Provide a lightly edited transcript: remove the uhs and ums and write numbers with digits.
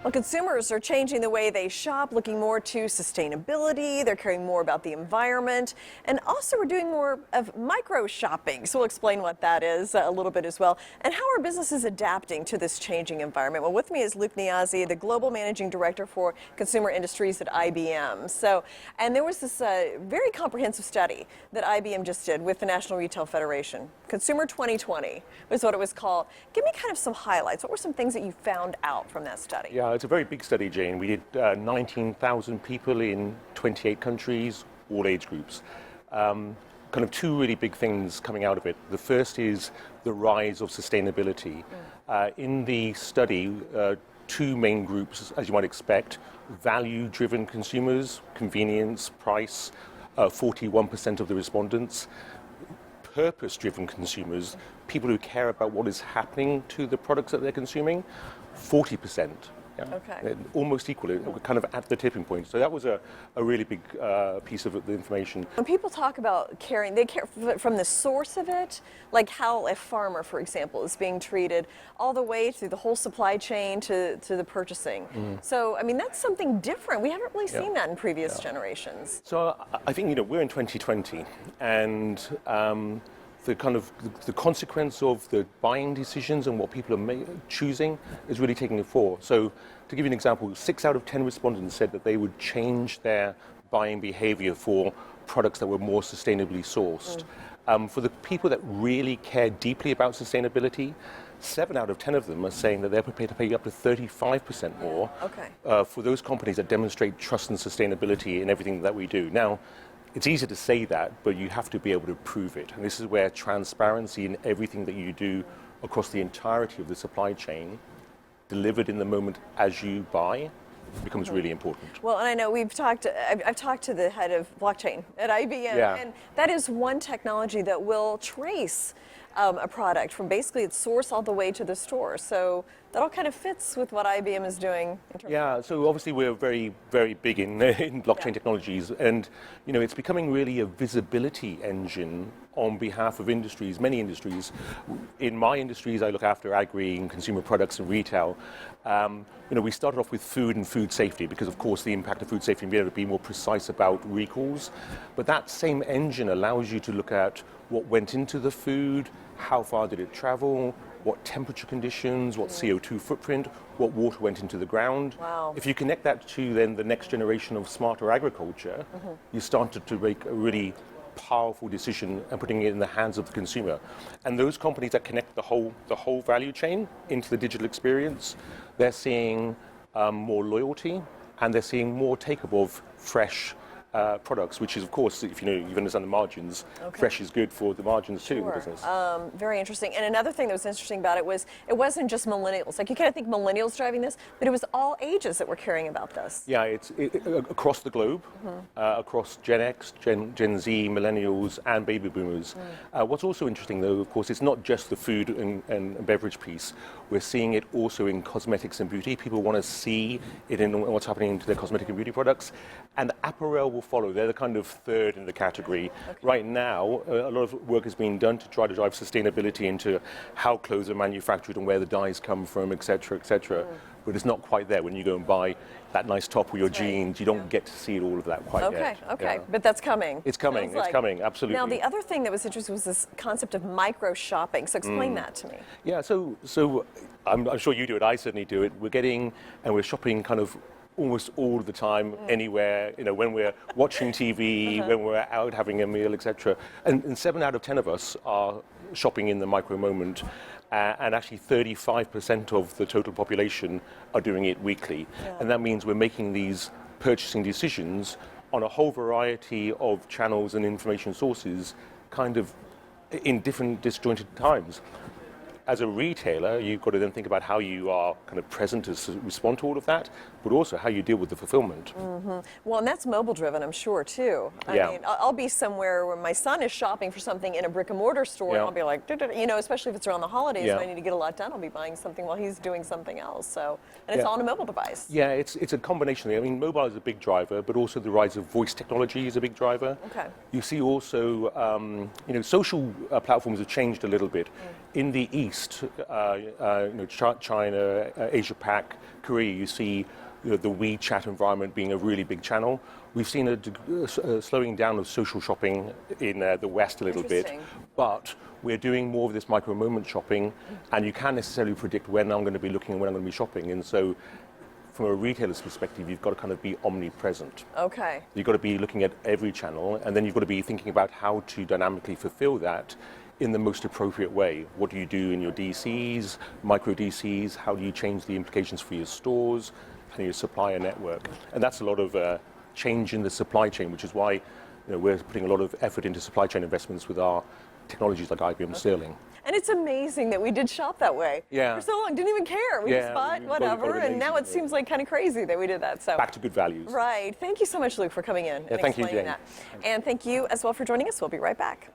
Well, consumers are changing the way they shop, looking more to sustainability. They're caring more about the environment. And also, we're doing more of micro shopping. So we'll explain what that is a little bit as well. And how are businesses adapting to this changing environment? Well, with me is Luq Niazi, the Global Managing Director for Consumer Industries at IBM. And there was this very comprehensive study that IBM just did with the National Retail Federation. Consumer 2020 was what it was called. Give me kind of some highlights. What were some things that you found out from that study? Yeah, it's a very big study, Jane. We did 19,000 people in 28 countries, all age groups. Kind of two really big things coming out of it. The first is the rise of sustainability. In the study, two main groups, as you might expect: value-driven consumers, convenience, price, 41% of the respondents; purpose-driven consumers, people who care about what is happening to the products that they're consuming, 40%. Yeah. Okay. Almost equal, kind of at the tipping point. So that was a really big piece of the information. When people talk about caring, they care from the source of it, like how a farmer, for example, is being treated, all the way through the whole supply chain to the purchasing. So, I mean, that's something different. We haven't really seen that in previous generations. So I think, we're in 2020, and the consequence of the buying decisions and what people are choosing is really taking the fore. So to give you an example, 6 out of 10 respondents said that they would change their buying behavior for products that were more sustainably sourced. For the people that really care deeply about sustainability, 7 out of 10 of them are saying that they're prepared to pay up to 35% more for those companies that demonstrate trust and sustainability in everything that we do. Now, it's easy to say that, but you have to be able to prove it. And this is where transparency in everything that you do across the entirety of the supply chain, delivered in the moment as you buy, becomes really important. Well, and I know I've talked to the head of blockchain at IBM, and that is one technology that will trace a product from basically its source all the way to the store. So that all kind of fits with what IBM is doing. So obviously we're very, very big in blockchain technologies, and it's becoming really a visibility engine on behalf of industries, many industries. In my industries, I look after agri and consumer products and retail. We started off with food and food safety because, of course, the impact of food safety and being able to be more precise about recalls. But that same engine allows you to look at what went into the food, how far did it travel, what temperature conditions, what CO2 footprint, what water went into the ground. Wow. If you connect that to then the next generation of smarter agriculture, you started to make a really powerful decision and putting it in the hands of the consumer. And those companies that connect the whole value chain into the digital experience, they're seeing more loyalty, and they're seeing more take-up of fresh products, which is, of course, if you understand the margins, fresh is good for the margins too in the business. Very interesting. And another thing that was interesting about it was it wasn't just millennials. Like, you kind of think millennials driving this, but it was all ages that were caring about this. Yeah, it's across the globe, across Gen X, Gen Z, millennials, and baby boomers. What's also interesting, though, of course, it's not just the food and beverage piece. We're seeing it also in cosmetics and beauty. People want to see it in what's happening to their cosmetic and beauty products, and apparel will follow. They're the kind of third in the category. Right now, a lot of work is being done to try to drive sustainability into how clothes are manufactured and where the dyes come from, et cetera, et cetera. But it's not quite there. When you go and buy that nice top with your jeans, you don't get to see all of that quite yet. Okay, but that's coming. It's coming, coming, absolutely. Now, the other thing that was interesting was this concept of micro shopping. So explain that to me. Yeah, so I'm sure you do it, I certainly do it. We're shopping kind of almost all the time, anywhere, when we're watching TV, when we're out having a meal, etc. And 7 out of 10 of us are shopping in the micro moment. And actually 35% of the total population are doing it weekly. And that means we're making these purchasing decisions on a whole variety of channels and information sources, kind of in different disjointed times. As a retailer, you've got to then think about how you are kind of present to respond to all of that, but also how you deal with the fulfillment. Well, and that's mobile driven, I'm sure, too. I mean, I'll be somewhere where my son is shopping for something in a brick and mortar store, and I'll be like, especially if it's around the holidays and I need to get a lot done, I'll be buying something while he's doing something else. So, and it's all on a mobile device. Yeah, it's a combination. I mean, mobile is a big driver, but also the rise of voice technology is a big driver. You see also, social platforms have changed a little bit. In the East, East, China, Asia Pac, Korea, you see the WeChat environment being a really big channel. We've seen a slowing down of social shopping in the West a little bit, but we're doing more of this micro moment shopping, and you can't necessarily predict when I'm going to be looking and when I'm going to be shopping. And so from a retailer's perspective, you've got to kind of be omnipresent. Okay. You've got to be looking at every channel, and then you've got to be thinking about how to dynamically fulfill that in the most appropriate way. What do you do in your DCs, micro DCs? How do you change the implications for your stores and your supplier network? And that's a lot of change in the supply chain, which is why we're putting a lot of effort into supply chain investments with our technologies like IBM Sterling. And it's amazing that we did shop that way for so long. Didn't even care. We just bought whatever, and now it seems like kind of crazy that we did that. So back to good values. Right. Thank you so much, Luq, for coming in and thank you, explaining Jane. that. And thank you as well for joining us. We'll be right back.